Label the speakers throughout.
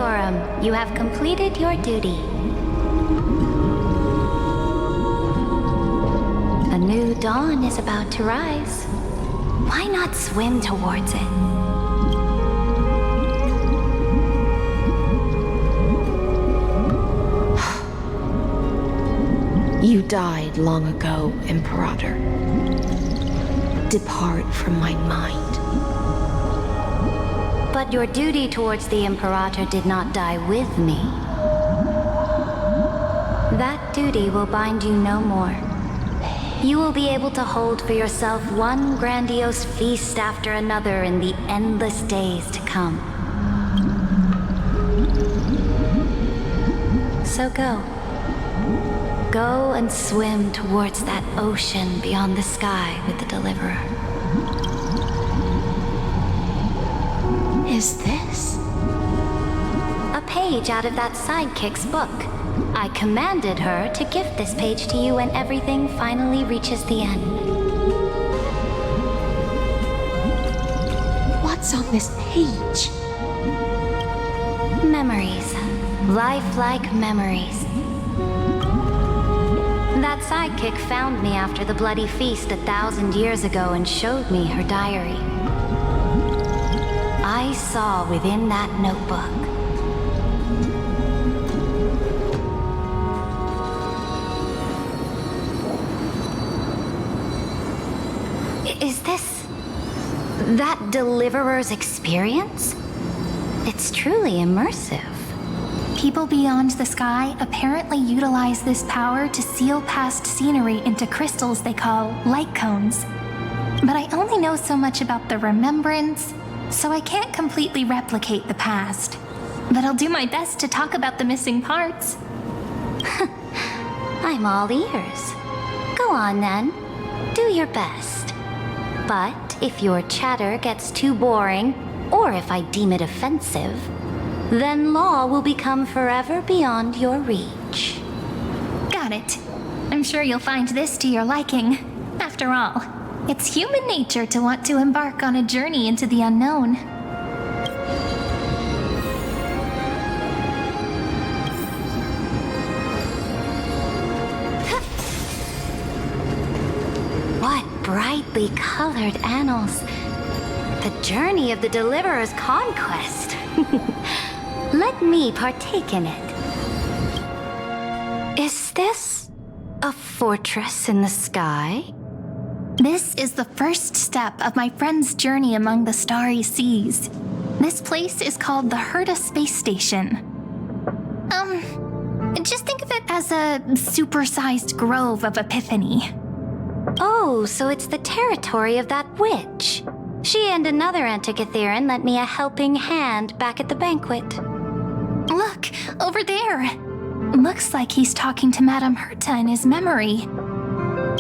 Speaker 1: Meteorum, you have completed your duty. A new dawn is about to rise. Why not swim towards it?
Speaker 2: You died long ago, Imperator. Depart from my mind.
Speaker 1: But your duty towards the Imperator did not die with me. That duty will bind you no more. You will be able to hold for yourself one grandiose feast after another in the endless days to come. So go. Go and swim towards that ocean beyond the sky with the Deliverer.
Speaker 2: Is this?
Speaker 1: A page out of that sidekick's book. I commanded her to gift this page to you when everything finally reaches the end.
Speaker 2: What's on this page?
Speaker 1: Memories. Lifelike memories. That sidekick found me after the bloody feast 1,000 years ago and showed me her diary. I saw within that notebook Is this that Deliverer's experience? It's truly immersive.
Speaker 3: People beyond the sky apparently utilize this power to seal past scenery into crystals they call light cones. But I only know so much about the remembrance, so I can't completely replicate the past. But I'll do my best to talk about the missing parts.
Speaker 1: I'm all ears. Go on then. Do your best. But if your chatter gets too boring, or if I deem it offensive, then law will become forever beyond your reach.
Speaker 3: Got it. I'm sure you'll find this to your liking. After all, it's human nature to want to embark on a journey into the unknown.
Speaker 1: What brightly colored annals. The journey of the Deliverer's conquest. Let me partake in it. Is this a fortress in the sky?
Speaker 3: This is the first step of my friend's journey among the starry seas. This place is called the Herta Space Station. Just think of it as a supersized grove of Epiphany.
Speaker 1: Oh, so it's the territory of that witch. She and another Antikytheran lent me a helping hand back at the banquet.
Speaker 3: Look, over there. Looks like he's talking to Madame Herta in his memory.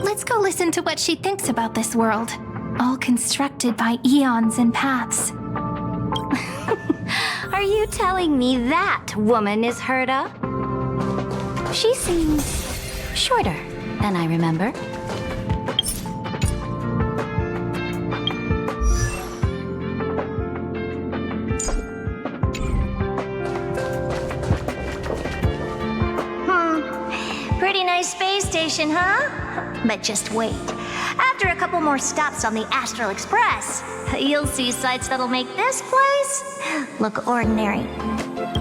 Speaker 3: Let's go listen to what she thinks about this world, all constructed by eons and paths.
Speaker 1: Are you telling me that woman is Herta? She seems shorter than I remember.
Speaker 4: Pretty nice space station, huh? But just wait. After a couple more stops on the Astral Express, you'll see sights that'll make this place look ordinary.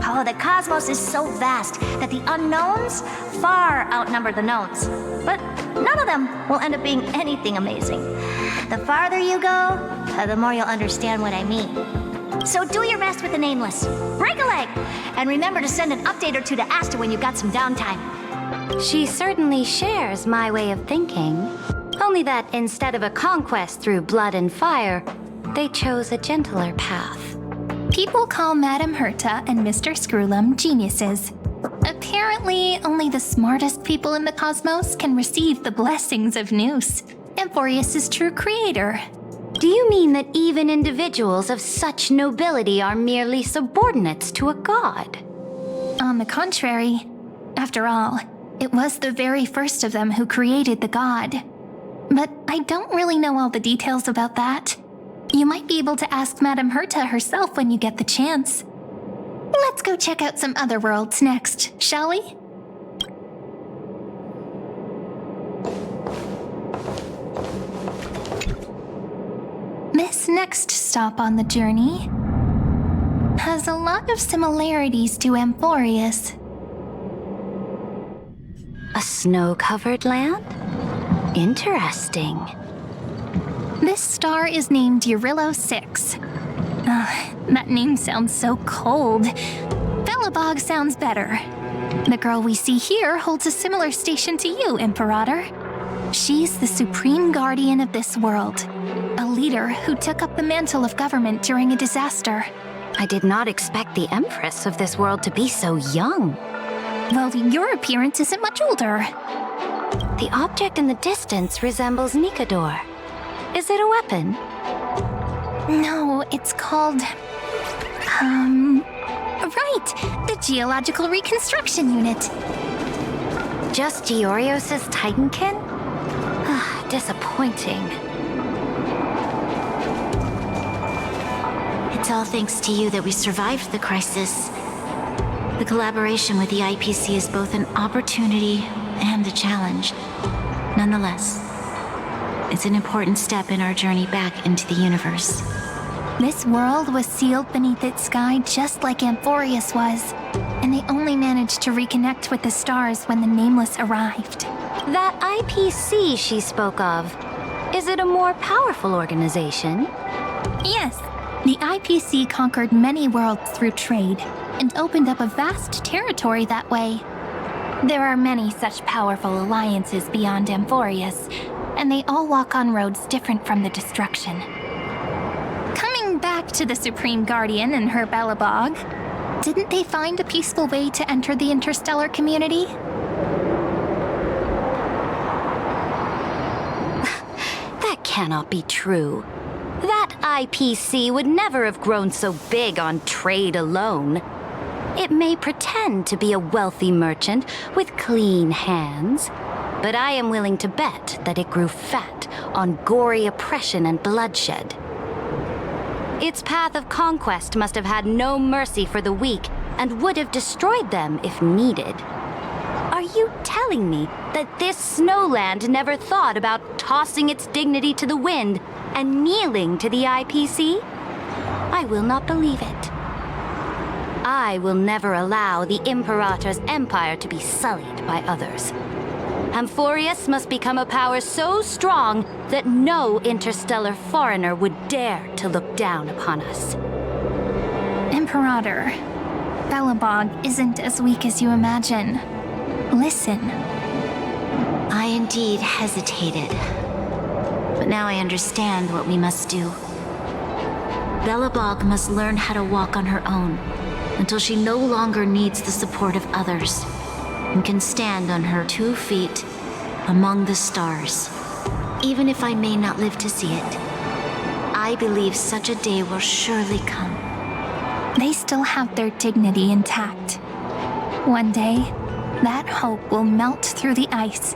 Speaker 4: Oh, the cosmos is so vast that the unknowns far outnumber the knowns. But none of them will end up being anything amazing. The farther you go, the more you'll understand what I mean. So do your best with the nameless. Break a leg! And remember to send an update or two to Asta when you've got some downtime.
Speaker 1: She certainly shares my way of thinking. Only that instead of a conquest through blood and fire, they chose a gentler path.
Speaker 3: People call Madame Herta and Mr. Screwlum geniuses. Apparently, only the smartest people in the cosmos can receive the blessings of Nous, Amphorius' true creator.
Speaker 1: Do you mean that even individuals of such nobility are merely subordinates to a god?
Speaker 3: On the contrary, after all, it was the very first of them who created the god. But I don't really know all the details about that. You might be able to ask Madame Herta herself when you get the chance. Let's go check out some other worlds next, shall we? This next stop on the journey has a lot of similarities to Amphorius.
Speaker 1: A snow-covered land? Interesting.
Speaker 3: This star is named Eurillo 6. That name sounds so cold. Belobog sounds better. The girl we see here holds a similar station to you, Imperator. She's the supreme guardian of this world, a leader who took up the mantle of government during a disaster.
Speaker 1: I did not expect the Empress of this world to be so young.
Speaker 3: Well, your appearance isn't much older.
Speaker 1: The object in the distance resembles Nikador. Is it a weapon?
Speaker 3: No, it's called... Right! The Geological Reconstruction Unit.
Speaker 1: Just Giorios' Titankin? Disappointing.
Speaker 4: It's all thanks to you that we survived the crisis. The collaboration with the IPC is both an opportunity and a challenge. Nonetheless, it's an important step in our journey back into the universe.
Speaker 3: This world was sealed beneath its sky just like Amphorius was, and they only managed to reconnect with the stars when the Nameless arrived.
Speaker 1: That IPC she spoke of, is it a more powerful organization?
Speaker 3: Yes, the IPC conquered many worlds through trade and opened up a vast territory that way. There are many such powerful alliances beyond Amphorius, and they all walk on roads different from the destruction. Coming back to the Supreme Guardian and her Belobog, didn't they find a peaceful way to enter the interstellar community?
Speaker 1: That cannot be true. That IPC would never have grown so big on trade alone. It may pretend to be a wealthy merchant with clean hands, but I am willing to bet that it grew fat on gory oppression and bloodshed. Its path of conquest must have had no mercy for the weak and would have destroyed them if needed. Are you telling me that this snowland never thought about tossing its dignity to the wind and kneeling to the IPC? I will not believe it. I will never allow the Imperator's empire to be sullied by others. Amphorius must become a power so strong that no interstellar foreigner would dare to look down upon us.
Speaker 3: Imperator, Belobog isn't as weak as you imagine. Listen.
Speaker 4: I indeed hesitated, but now I understand what we must do. Belobog must learn how to walk on her own until she no longer needs the support of others and can stand on her 2 feet among the stars. Even if I may not live to see it, I believe such a day will surely come.
Speaker 3: They still have their dignity intact. One day, that hope will melt through the ice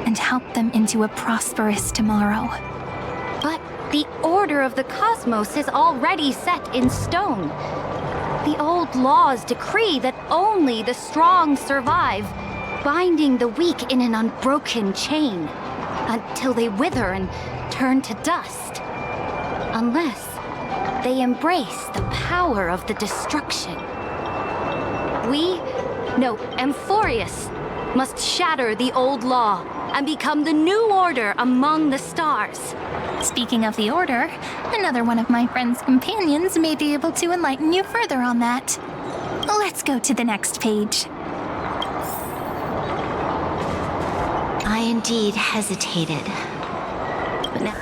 Speaker 3: and help them into a prosperous tomorrow.
Speaker 1: But the order of the cosmos is already set in stone. The old laws decree that only the strong survive, binding the weak in an unbroken chain until they wither and turn to dust. Unless they embrace the power of the destruction. Amphorius must shatter the old law and become the new order among the stars.
Speaker 3: Speaking of the Order, another one of my friend's companions may be able to enlighten you further on that. Let's go to the next page.
Speaker 4: I indeed hesitated, but now...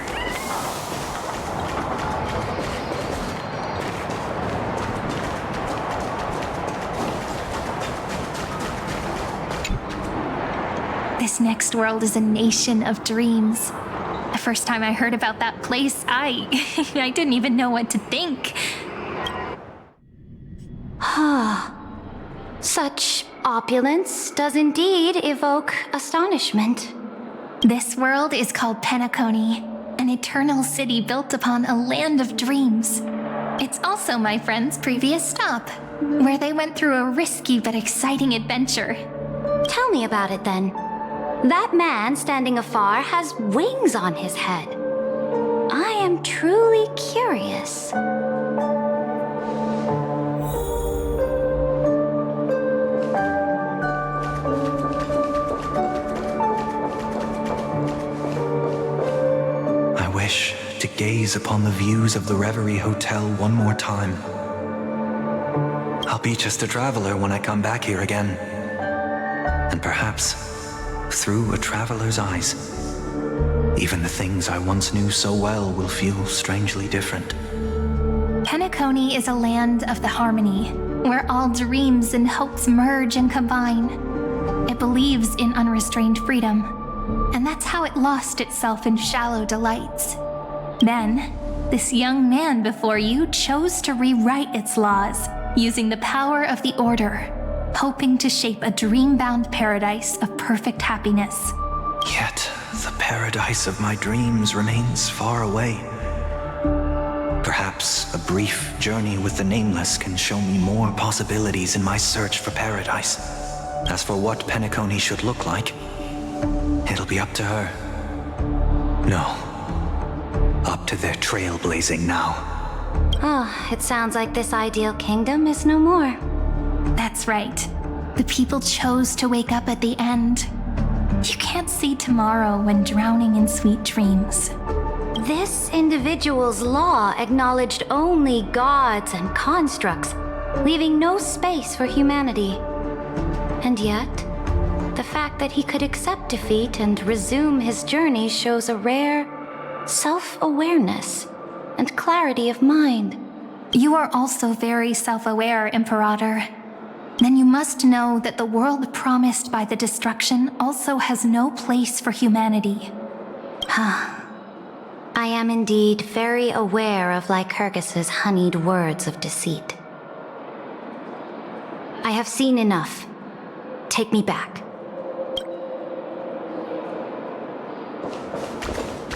Speaker 3: This next world is a nation of dreams. The first time I heard about that place, I didn't even know what to think.
Speaker 1: Such opulence does indeed evoke astonishment.
Speaker 3: This world is called Penacony, an eternal city built upon a land of dreams. It It's also my friend's previous stop, where they went through a risky but exciting adventure.
Speaker 1: Tell me about it then. That man standing afar has wings on his head. I am truly curious.
Speaker 5: I wish to gaze upon the views of the Reverie Hotel one more time. I'll be just a traveler when I come back here again. And perhaps, through a traveler's eyes, even the things I once knew so well will feel strangely different.
Speaker 3: Penacony is a land of the harmony, where all dreams and hopes merge and combine. It believes in unrestrained freedom, and that's how it lost itself in shallow delights. Then, this young man before you chose to rewrite its laws, using the power of the Order, hoping to shape a dream-bound paradise of perfect happiness.
Speaker 5: Yet, the paradise of my dreams remains far away. Perhaps a brief journey with the Nameless can show me more possibilities in my search for paradise. As for what Penacony should look like, it'll be up to her. No, up to their trailblazing now.
Speaker 1: Oh, it sounds like this ideal kingdom is no more.
Speaker 3: That's right. The people chose to wake up at the end. You can't see tomorrow when drowning in sweet dreams.
Speaker 1: This individual's law acknowledged only gods and constructs, leaving no space for humanity. And yet, the fact that he could accept defeat and resume his journey shows a rare self-awareness and clarity of mind.
Speaker 3: You are also very self-aware, Imperator. Then you must know that the world promised by the destruction also has no place for humanity.
Speaker 1: I am indeed very aware of Lycurgus's honeyed words of deceit. I have seen enough. Take me back.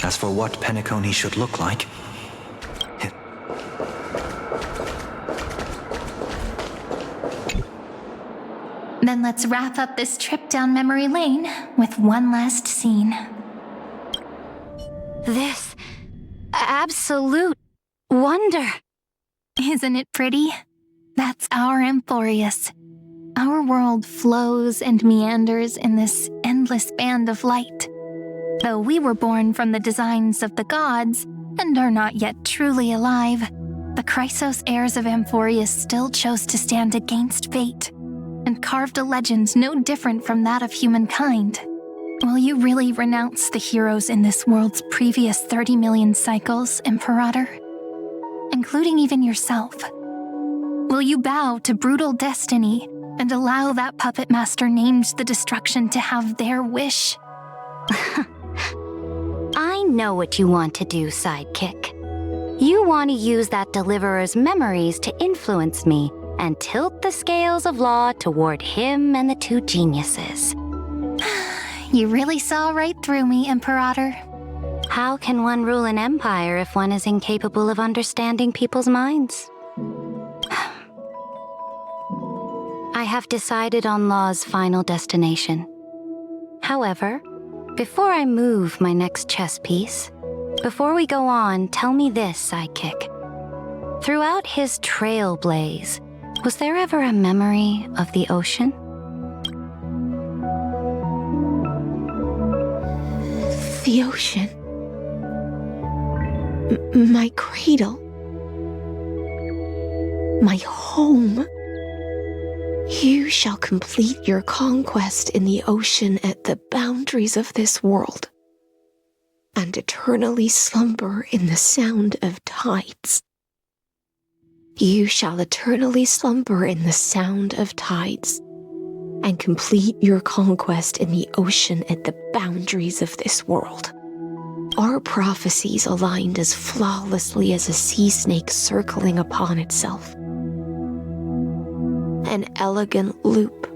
Speaker 5: As for what Penacony should look like,
Speaker 3: Then let's wrap up this trip down memory lane with one last scene.
Speaker 1: This absolute wonder.
Speaker 3: Isn't it pretty? That's our Emporius. Our world flows and meanders in this endless band of light. Though we were born from the designs of the gods and are not yet truly alive, the Chrysos heirs of Emporius still chose to stand against fate and carved a legend no different from that of humankind. Will you really renounce the heroes in this world's previous 30 million cycles, Imperator? Including even yourself. Will you bow to brutal destiny and allow that puppet master named the destruction to have their wish?
Speaker 1: I know what you want to do, sidekick. You want to use that deliverer's memories to influence me and tilt the scales of law toward him and the two geniuses.
Speaker 3: You really saw right through me, Imperator.
Speaker 1: How can one rule an empire if one is incapable of understanding people's minds? I have decided on Law's final destination. However, before I move my next chess piece, before we go on, tell me this, sidekick. Throughout his trailblaze, was there ever a memory of the ocean?
Speaker 2: The ocean. My cradle. My home. You shall complete your conquest in the ocean at the boundaries of this world, and eternally slumber in the sound of tides. You shall eternally slumber in the sound of tides, and complete your conquest in the ocean at the boundaries of this world. Our prophecies aligned as flawlessly as a sea snake circling upon itself. An elegant loop,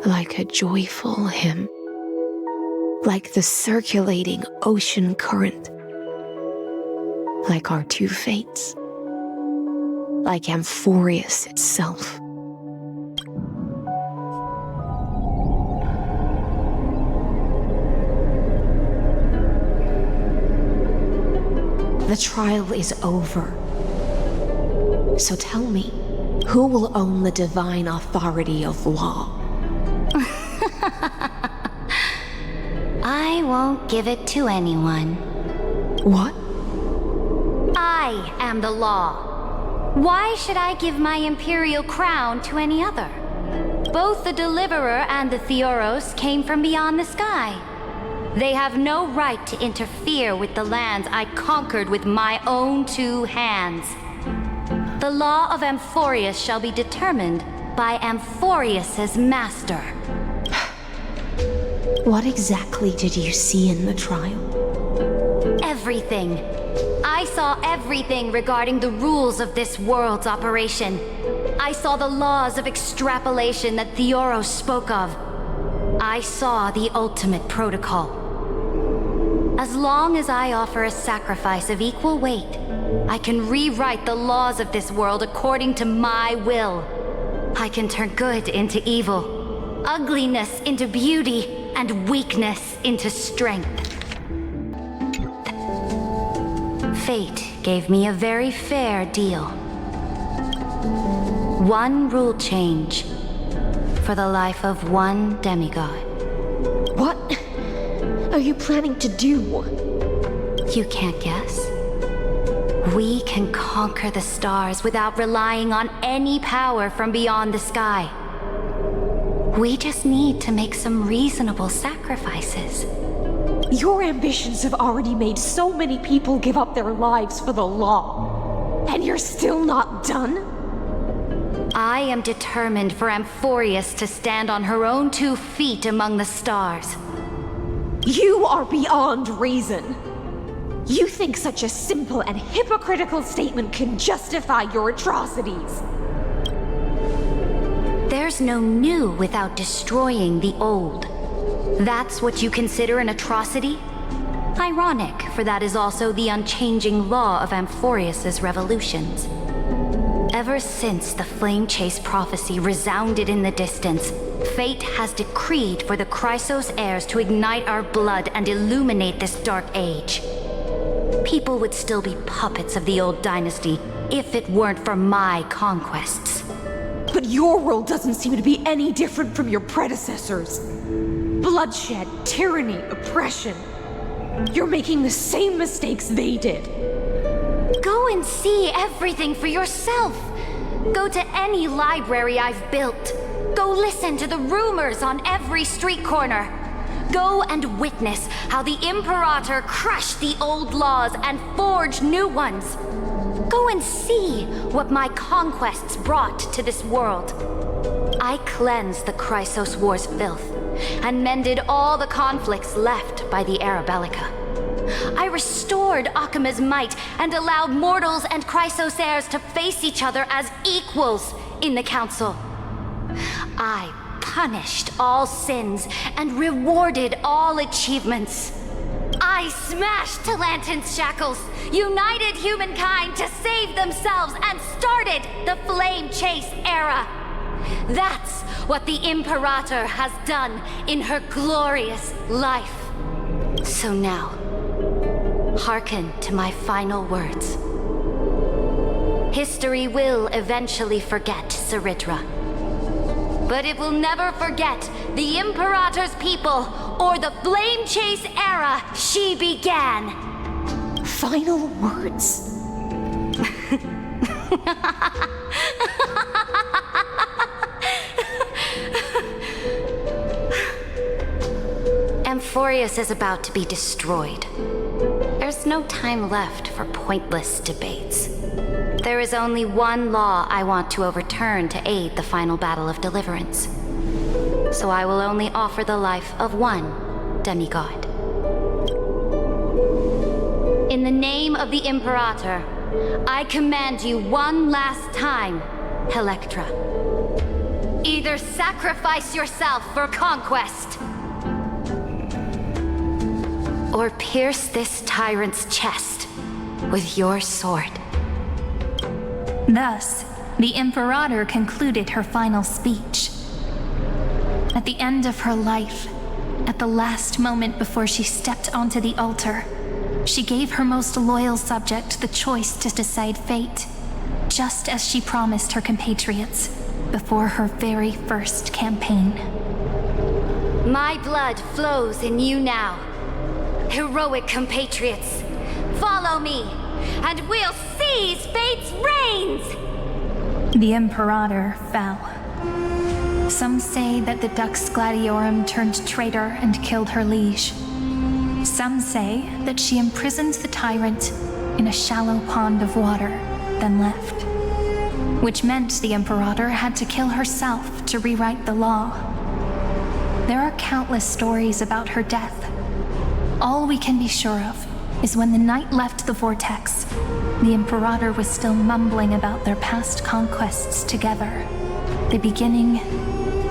Speaker 2: like a joyful hymn, like the circulating ocean current, like our two fates. like Amphorius itself. The trial is over. So tell me, who will own the divine authority of law?
Speaker 1: I won't give it to anyone.
Speaker 2: What?
Speaker 1: I am the law. Why should I give my imperial crown to any other? Both the Deliverer and the Theoros came from beyond the sky. They have no right to interfere with the lands I conquered with my own 2 hands. The law of Amphorius shall be determined by Amphorius's master.
Speaker 2: What exactly did you see in the trial?
Speaker 1: Everything. I saw everything regarding the rules of this world's operation. I saw the laws of extrapolation that Theoros spoke of. I saw the ultimate protocol. As long as I offer a sacrifice of equal weight, I can rewrite the laws of this world according to my will. I can turn good into evil, ugliness into beauty, and weakness into strength. Fate gave me a very fair deal. 1 rule change for the life of 1 demigod.
Speaker 2: What are you planning to do?
Speaker 1: You can't guess? We can conquer the stars without relying on any power from beyond the sky. We just need to make some reasonable sacrifices.
Speaker 2: Your ambitions have already made so many people give up their lives for the law. And you're still not done?
Speaker 1: I am determined for Amphorius to stand on her own 2 feet among the stars.
Speaker 2: You are beyond reason. You think such a simple and hypocritical statement can justify your atrocities.
Speaker 1: There's no new without destroying the old. That's what you consider an atrocity? Ironic, for that is also the unchanging law of Amphorius's revolutions. Ever since the Flame Chase prophecy resounded in the distance, fate has decreed for the Chrysos heirs to ignite our blood and illuminate this dark age. People would still be puppets of the old dynasty if it weren't for my conquests.
Speaker 2: But your world doesn't seem to be any different from your predecessors. Bloodshed, tyranny, oppression. You're making the same mistakes they did.
Speaker 1: Go and see everything for yourself. Go to any library I've built. Go listen to the rumors on every street corner. Go and witness how the Imperator crushed the old laws and forged new ones. Go and see what my conquests brought to this world. I cleansed the Chrysos War's filth and mended all the conflicts left by the Arabellica. I restored Akima's might and allowed mortals and Chrysos heirs to face each other as equals in the Council. I punished all sins and rewarded all achievements. I smashed Talantin's shackles, united humankind to save themselves, and started the Flame Chase era. That's what the Imperator has done in her glorious life. So now, hearken to my final words. History will eventually forget Saridra, but it will never forget the Imperator's people or the Flame Chase era she began.
Speaker 2: Final words?
Speaker 1: Amphorius is about to be destroyed. There's no time left for pointless debates. There is only one law I want to overturn to aid the final battle of deliverance. So I will only offer the life of one demigod. In the name of the Imperator, I command you one last time, Electra. Either sacrifice yourself for conquest, or pierce this tyrant's chest with your sword.
Speaker 3: Thus, the Imperator concluded her final speech. At the end of her life, at the last moment before she stepped onto the altar, she gave her most loyal subject the choice to decide fate, just as she promised her compatriots before her very first campaign.
Speaker 1: My blood flows in you now. Heroic compatriots, follow me, and we'll seize fate's reins!
Speaker 3: The Imperator fell. Some say that the Dux Gladiorum turned traitor and killed her liege. Some say that she imprisoned the tyrant in a shallow pond of water, then left. Which meant the Imperator had to kill herself to rewrite the law. There are countless stories about her death. All we can be sure of is when the knight left the vortex, the Imperator was still mumbling about their past conquests together, the beginning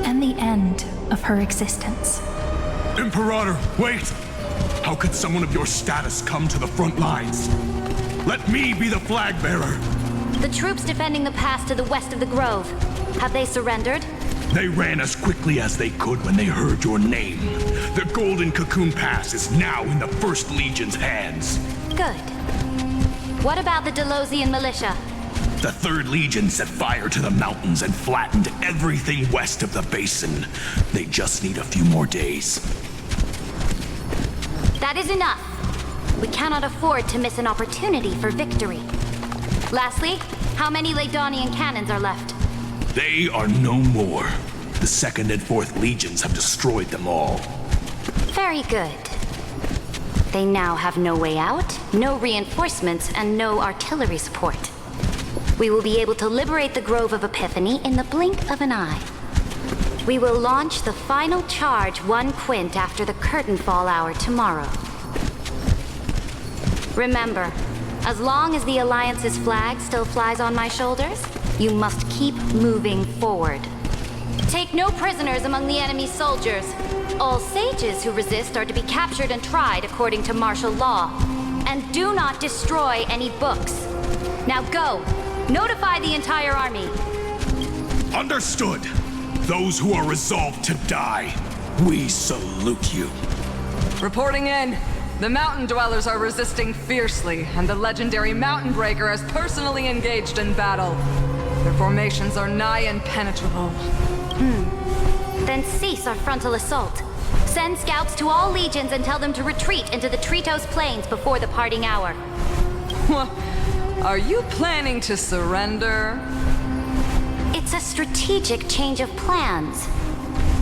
Speaker 3: and the end of her existence.
Speaker 6: Imperator, wait! How could someone of your status come to the front lines? Let me be the flag bearer!
Speaker 1: The troops defending the pass to the west of the grove, have they surrendered?
Speaker 6: They ran as quickly as they could when they heard your name. The Golden Cocoon Pass is now in the First Legion's hands.
Speaker 1: Good. What about the Delosian militia?
Speaker 6: The Third Legion set fire to the mountains and flattened everything west of the basin. They just need a few more days.
Speaker 1: That is enough. We cannot afford to miss an opportunity for victory. Lastly, how many Ladonian cannons are left?
Speaker 6: They are no more. The Second and Fourth Legions have destroyed them all.
Speaker 1: Very good. They now have no way out, no reinforcements, and no artillery support. We will be able to liberate the Grove of Epiphany in the blink of an eye. We will launch the final charge 1 quint after the curtain fall hour tomorrow. Remember, as long as the Alliance's flag still flies on my shoulders, you must keep moving forward. Take no prisoners among the enemy's soldiers. All sages who resist are to be captured and tried according to martial law. And do not destroy any books. Now go! Notify the entire army.
Speaker 6: Understood. Those who are resolved to die, we salute you.
Speaker 7: Reporting in. The mountain dwellers are resisting fiercely, and the legendary Mountain Breaker has personally engaged in battle. Their formations are nigh impenetrable.
Speaker 1: Then cease our frontal assault. Send scouts to all legions and tell them to retreat into the Tritos Plains before the parting hour.
Speaker 7: Are you planning to surrender?
Speaker 1: It's a strategic change of plans.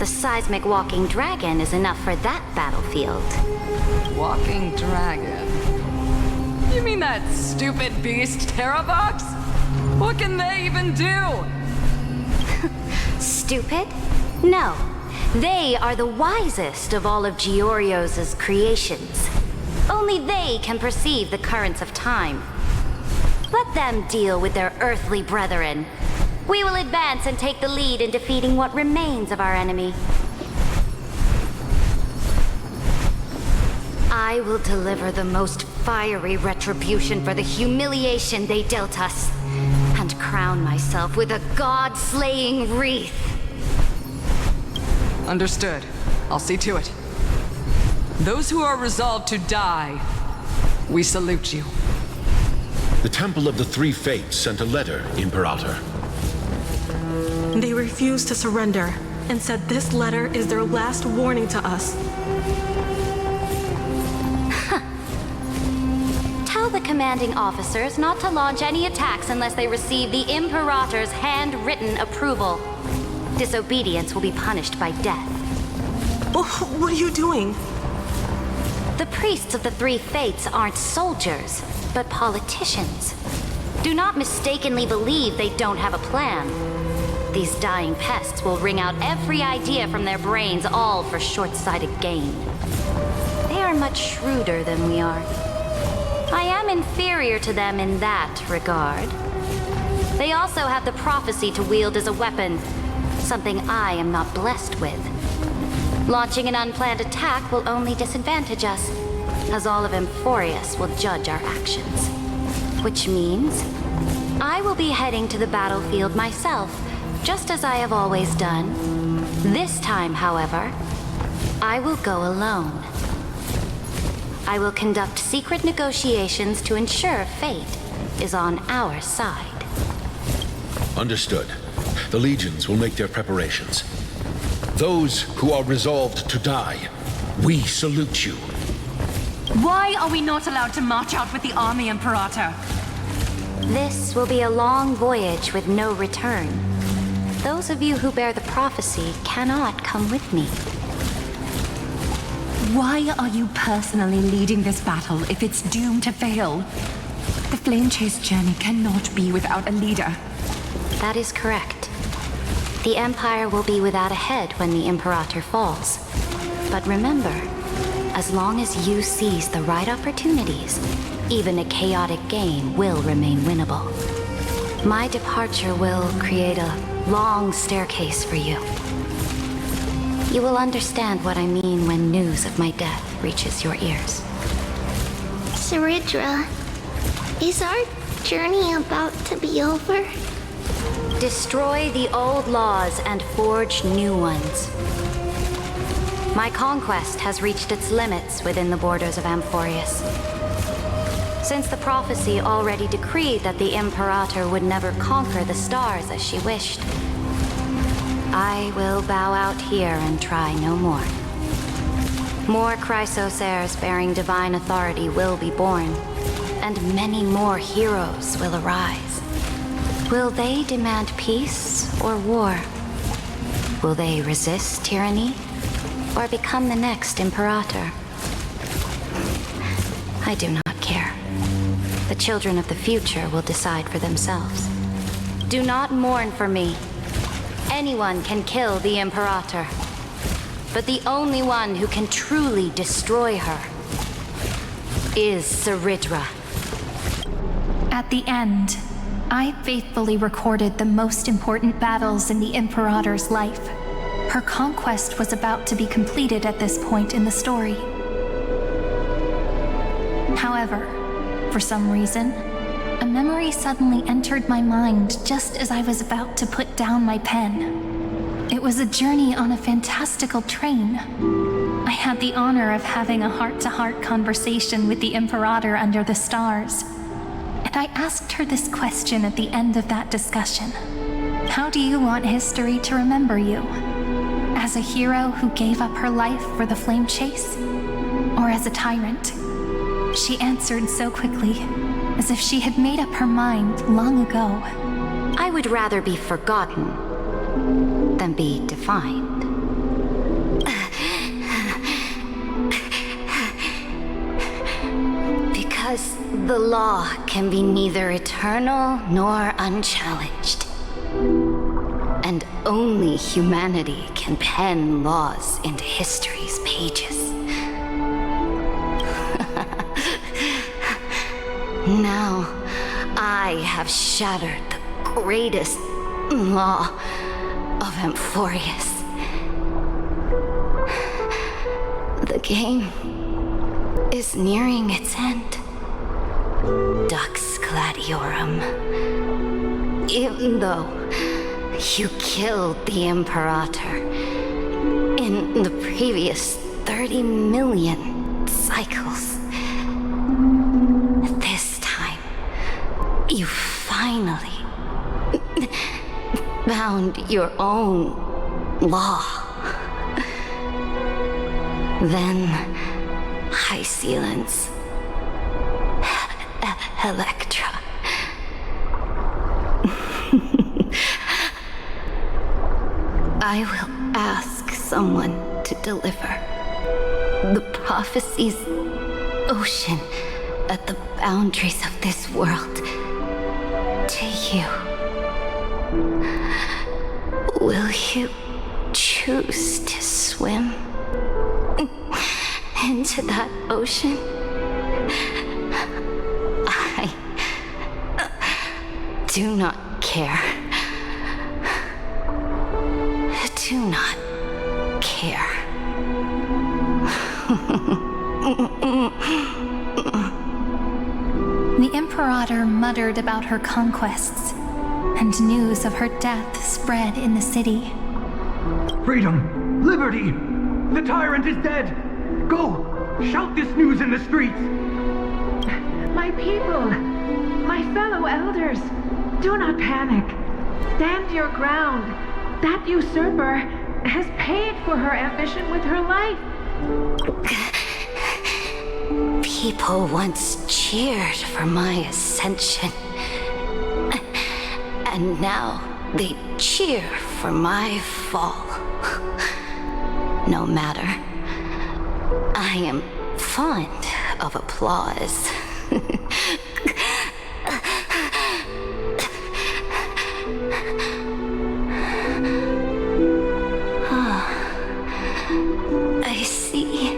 Speaker 1: The seismic walking dragon is enough for that battlefield.
Speaker 7: Walking dragon? You mean that stupid beast, Terravox? What can they even do?
Speaker 1: Stupid? No. They are the wisest of all of Giorio's creations. Only they can perceive the currents of time. Let them deal with their earthly brethren. We will advance and take the lead in defeating what remains of our enemy. I will deliver the most fiery retribution for the humiliation they dealt us, and crown myself with a god-slaying wreath.
Speaker 7: Understood. I'll see to it. Those who are resolved to die, we salute you.
Speaker 8: The Temple of the Three Fates sent a letter, Imperator.
Speaker 9: They refused to surrender and said this letter is their last warning to us.
Speaker 1: Tell the commanding officers not to launch any attacks unless they receive the Imperator's handwritten approval. Disobedience will be punished by death.
Speaker 9: Oh, what are you doing?
Speaker 1: The priests of the Three Fates aren't soldiers, but politicians. Do not mistakenly believe they don't have a plan. These dying pests will wring out every idea from their brains, all for short-sighted gain. They are much shrewder than we are. I am inferior to them in that regard. They also have the prophecy to wield as a weapon, something I am not blessed with. Launching an unplanned attack will only disadvantage us, as all of Emphorius will judge our actions. Which means I will be heading to the battlefield myself, just as I have always done. This time, however, I will go alone. I will conduct secret negotiations to ensure fate is on our side.
Speaker 8: Understood. The legions will make their preparations. Those who are resolved to die, we salute you.
Speaker 10: Why are we not allowed to march out with the army, Imperator?
Speaker 1: This will be a long voyage with no return. Those of you who bear the prophecy cannot come with me.
Speaker 10: Why are you personally leading this battle if it's doomed to fail? The Flame Chase journey cannot be without a leader.
Speaker 1: That is correct. The Empire will be without a head when the Imperator falls. But remember, as long as you seize the right opportunities, even a chaotic game will remain winnable. My departure will create a long staircase for you. You will understand what I mean when news of my death reaches your ears.
Speaker 4: Saridra, is our journey about to be over?
Speaker 1: Destroy the old laws and forge new ones. My conquest has reached its limits within the borders of Amphorius. Since the prophecy already decreed that the Imperator would never conquer the stars as she wished, I will bow out here and try no more. More Chrysos heirs bearing divine authority will be born, and many more heroes will arise. Will they demand peace or war? Will they resist tyranny or become the next Imperator? I do not care. The children of the future will decide for themselves. Do not mourn for me. Anyone can kill the Imperator, but the only one who can truly destroy her is Saridra.
Speaker 3: At the end, I faithfully recorded the most important battles in the Imperator's life. Her conquest was about to be completed at this point in the story. However, for some reason, a memory suddenly entered my mind just as I was about to put down my pen. It was a journey on a fantastical train. I had the honor of having a heart-to-heart conversation with the Imperator under the stars. And I asked her this question at the end of that discussion. How do you want history to remember you? As a hero who gave up her life for the Flame Chase? Or as a tyrant? She answered so quickly, as if she had made up her mind long ago.
Speaker 1: I would rather be forgotten than be defined. Because the law can be neither eternal nor unchallenged. And only humanity can pen laws into history's pages. Now, I have shattered the greatest law of Amphorius. The game is nearing its end. Dux Gladiorum. Even though you killed the Imperator in the previous 30 million cycles, this time, you finally found your own law. Then, High Sealants, Electra. I will ask someone to deliver the prophecy's ocean at the boundaries of this world to you. Will you choose to swim into that ocean? I do not care. Do not care.
Speaker 3: The Imperator muttered about her conquests, and news of her death spread in the city.
Speaker 11: Freedom! Liberty! The tyrant is dead! Go! Shout this news in the streets!
Speaker 12: My people! My fellow elders! Do not panic. Stand your ground. That usurper has paid for her ambition with her life.
Speaker 1: People once cheered for my ascension. And now they cheer for my fall. No matter. I am fond of applause. I see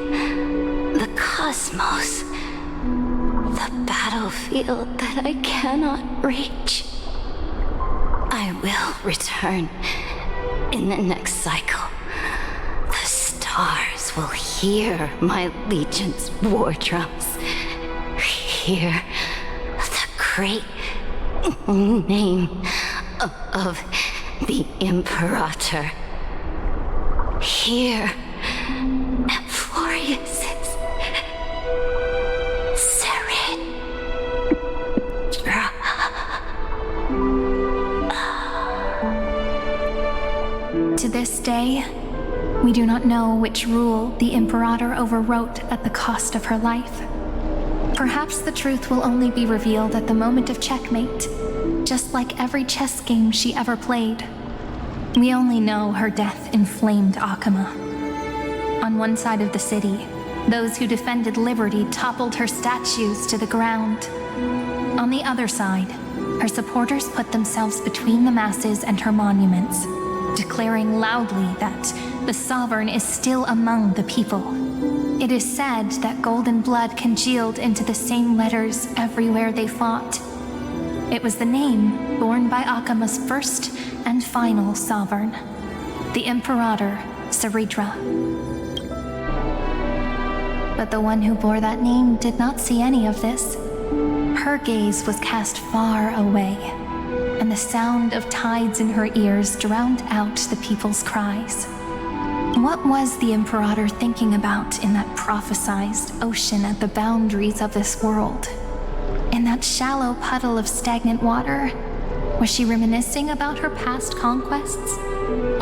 Speaker 1: the cosmos, the battlefield that I cannot reach. I will return in the next cycle. The stars will hear my legion's war drums. Hear the great name of the Imperator. Hear Florius's
Speaker 3: To this day, we do not know which rule the Imperator overwrote at the cost of her life. Perhaps the truth will only be revealed at the moment of checkmate, just like every chess game she ever played. We only know her death inflamed Akama. On one side of the city, those who defended liberty toppled her statues to the ground. On the other side, her supporters put themselves between the masses and her monuments, declaring loudly that the sovereign is still among the people. It is said that golden blood congealed into the same letters everywhere they fought. It was the name borne by Akama's first and final sovereign, the Imperator Saridra. But the one who bore that name did not see any of this. Her gaze was cast far away, and the sound of tides in her ears drowned out the people's cries. What was the Imperator thinking about in that prophesized ocean at the boundaries of this world? In that shallow puddle of stagnant water? Was she reminiscing about her past conquests?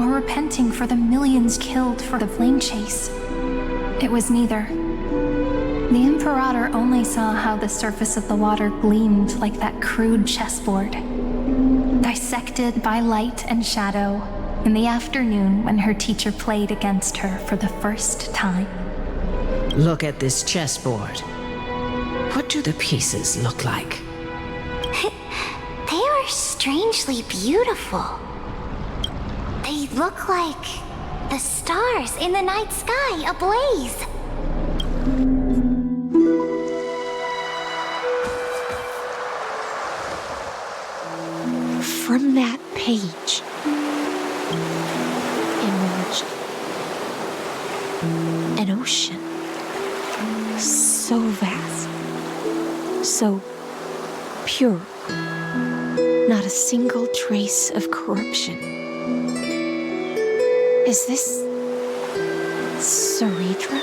Speaker 3: Or repenting for the millions killed for the flame chase? It was neither. The Imperator only saw how the surface of the water gleamed like that crude chessboard, dissected by light and shadow in the afternoon when her teacher played against her for the first time.
Speaker 13: Look at this chessboard. What do the pieces look like?
Speaker 4: They are strangely beautiful. They look like the stars in the night sky ablaze.
Speaker 2: From that page emerged an ocean so vast, so pure, not a single trace of corruption. Is this Saridra?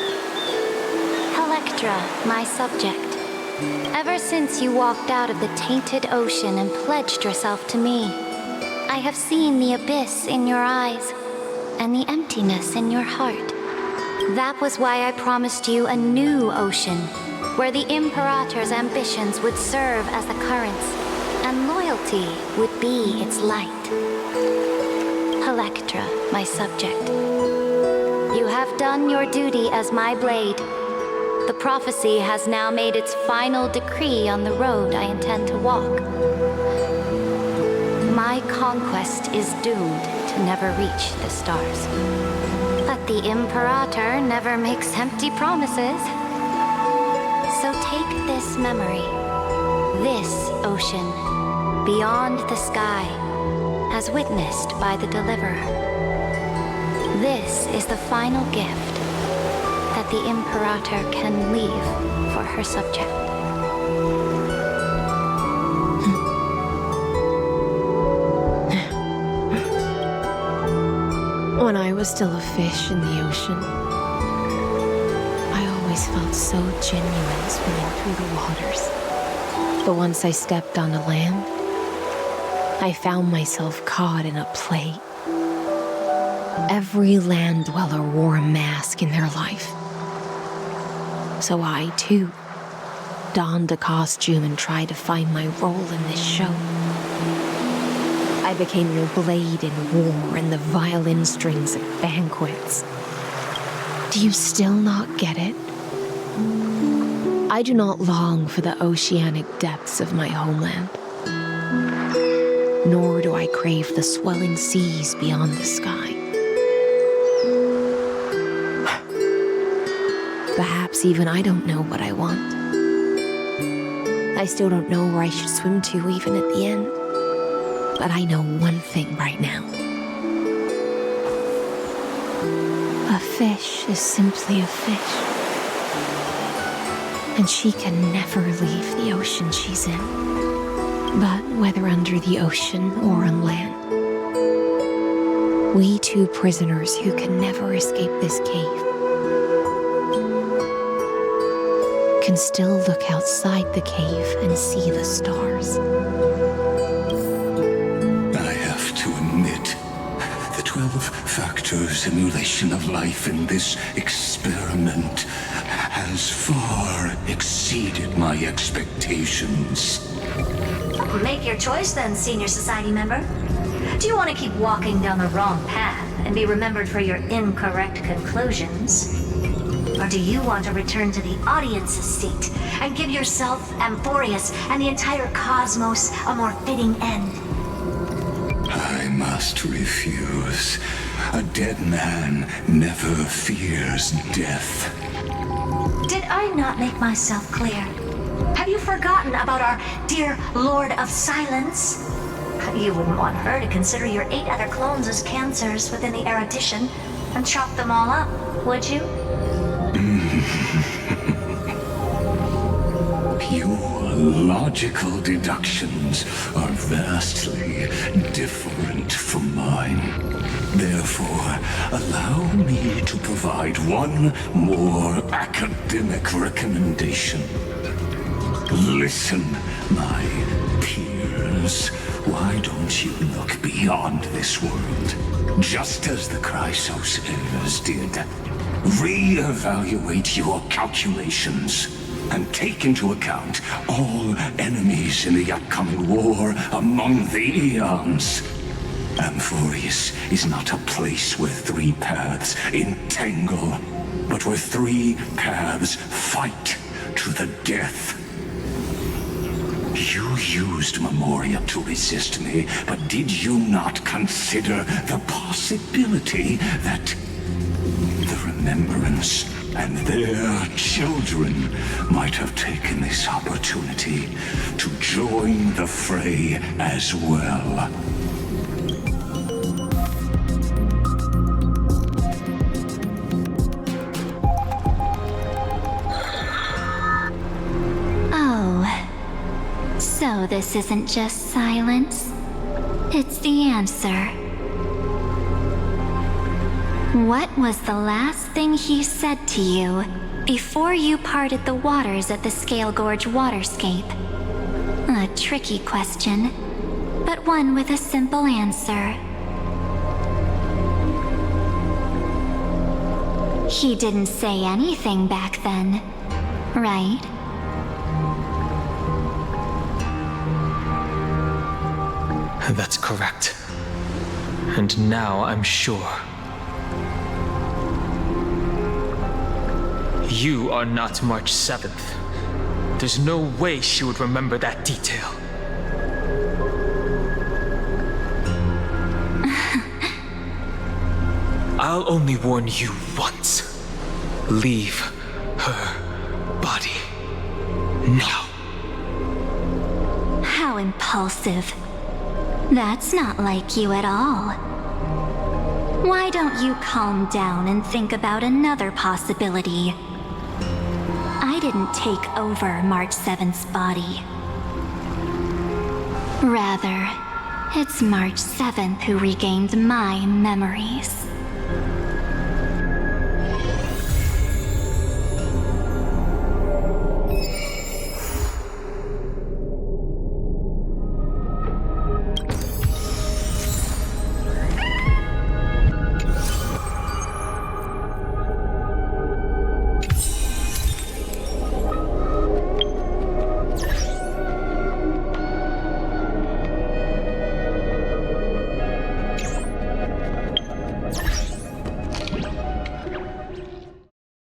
Speaker 1: Electra, my subject. Ever since you walked out of the tainted ocean and pledged yourself to me, I have seen the abyss in your eyes and the emptiness in your heart. That was why I promised you a new ocean, where the Imperator's ambitions would serve as the currents, and loyalty would be its light. Electra, my subject, you have done your duty as my blade. The prophecy has now made its final decree on the road I intend to walk. My conquest is doomed to never reach the stars. But the Imperator never makes empty promises. So take this memory, this ocean, beyond the sky, as witnessed by the Deliverer. This is the final gift that the Imperator can leave for her subject.
Speaker 2: When I was still a fish in the ocean, I always felt so genuine swimming through the waters. But once I stepped onto land, I found myself caught in a play. Every land dweller wore a mask in their life. So I, too, donned a costume and tried to find my role in this show. I became your blade in war and the violin strings at banquets. Do you still not get it? I do not long for the oceanic depths of my homeland. Nor do I crave the swelling seas beyond the sky. Perhaps even I don't know what I want. I still don't know where I should swim to even at the end. But I know one thing right now. A fish is simply a fish. And she can never leave the ocean she's in. But whether under the ocean or on land, we two prisoners who can never escape this cave can still look outside the cave and see the stars.
Speaker 6: I have to admit, the 12-factor simulation of life in this experiment has far exceeded my expectations.
Speaker 4: Make your choice then, Senior Society member. Do you want to keep walking down the wrong path and be remembered for your incorrect conclusions? Or do you want to return to the audience's seat and give yourself, Amphorius, and the entire cosmos a more fitting end?
Speaker 6: I must refuse. A dead man never fears death.
Speaker 4: Did I not make myself clear? Have you forgotten about our dear Lord of Silence? You wouldn't want her to consider your 8 other clones as cancers within the erudition and chop them all up, would you?
Speaker 6: Your logical deductions are vastly different from mine. Therefore, allow me to provide one more academic recommendation. Listen, my peers. Why don't you look beyond this world? Just as the Chrysoseirs did. Re-evaluate your calculations and take into account all enemies in the upcoming war among the eons. Amphorius is not a place where 3 paths entangle, but where 3 paths fight to the death. You used Memoria to resist me, but did you not consider the possibility that the Remembrance and their children might have taken this opportunity to join the fray as well?
Speaker 1: So this isn't just silence. It's the answer. What was the last thing he said to you before you parted the waters at the Scale Gorge waterscape? A tricky question, but one with a simple answer. He didn't say anything back then, right?
Speaker 14: That's correct. And now I'm sure. You are not March 7th. There's no way she would remember that detail. I'll only warn you once. Leave her body now.
Speaker 1: How impulsive. That's not like you at all. Why don't you calm down and think about another possibility? I didn't take over March 7th's body. Rather, it's March 7th who regained my memories.